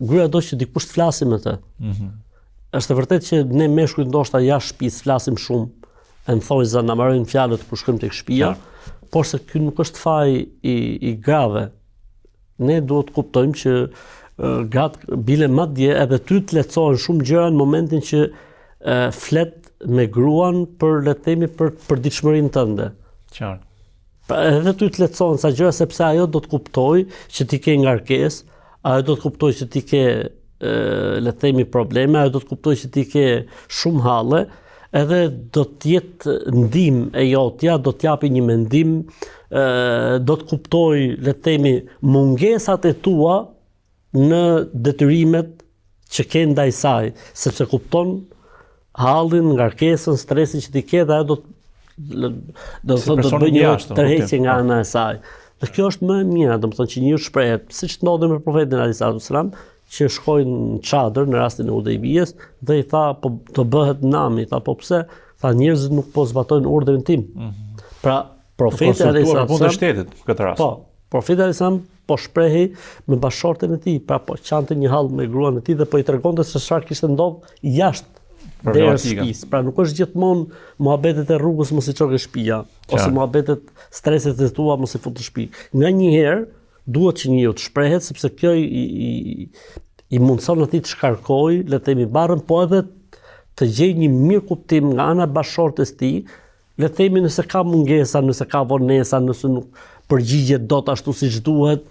gruaja do që dikush të flasim me të. Është e vërtet që ne meshkujt ndoshta jashtë shtëpisë flasim shumë, e më thojnë za na marrin fjalët kur shkojmë tek shtëpia, por se ky nuk është faj i grave. Ne duhet të kuptojmë që gratë bile madje edhe ty të lehtësohen shumë gjëra në momentin që flet me gruan për le të themi për përditshmërinë tënde. Qartë. Pra edhe ty të lehtësohen sa gjëra sepse ajo do të kuptojë që ti ke ngarkesë, ajo do të kuptojë që ti ke le të themi probleme, ajo do të kuptojë që ti ke shumë halle, edhe do të jetë ndihmë e jotja, do të japi një mendim, do të kuptojë le të themi mungesat e tua në detyrimet që ke ndaj saj, sepse kupton hallin, ngarkesën, stresin që ti ke dhe ajo do të bëjë një tërheqje nga ana e saj. Dhe kjo është më e mira, domethënë që njëri shprehet, siç ndodhi me profetin alayhis salam, që shkojnë në çadër në rastin e Hudejbiyes dhe i tha po të bëhet nami, tha po pse? Tha njerëzit nuk po zbatojnë urdhrin tim. Pra profeti alayhis salam punë të shtetit në këtë rast. Po, profeti alayhis salam po shprehi me bashorten e tij, pra po qante një hall me gruan e tij dhe po i tregonte se çfarë kishte ndodhur jashtë derës shtëpisë. Pra nuk është gjithmonë muhabetet e rrugës mos i çoke shtëpia, ose muhabetet streset e tua mos i fut në shtëpi. Nganjëherë duhet që njeriu të shprehet sepse kjo i mundson atij të shkarkojë, le të themi barrën, po edhe të gjejë një mirë kuptim nga ana e bashortes tij, le të themi nëse ka mungesa, nëse ka vonesa, nëse nuk përgjigjet dot ashtu siç duhet.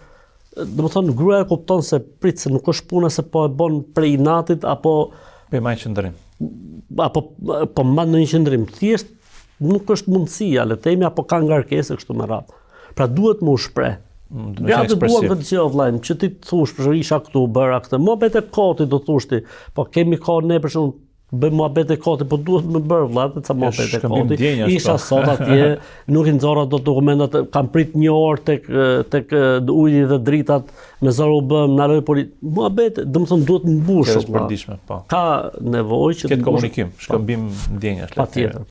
Domethënë gruaja kupton se prit se nuk është puna se po e bën prej inatit apo qëndrim. Apo po mban në një qëndrim. Thjesht nuk është mundësia, le të themi, apo ka ngarkesë kështu me radhë. Pra duhet më u shpreh. Gratë duan këtë gjë vllajnë, që ti të thush për isha këtu, bëra këtë. Muhabet e kotit do thoshti, po kemi kohë ne për shembull bëjmë muhabet e kotit, po duhet më bërë vëllai, ca muhabet e kotit. Isha sot atje, nuk I nxorra dot dokumentat, kam prit një orë tek uji dhe dritat, me zor u bëm, na loj muhabet, domethënë duhet mbushur. Ka nevojë Ka nevojë që të komunikim, shkëmbim ndjenjash. Patjetër.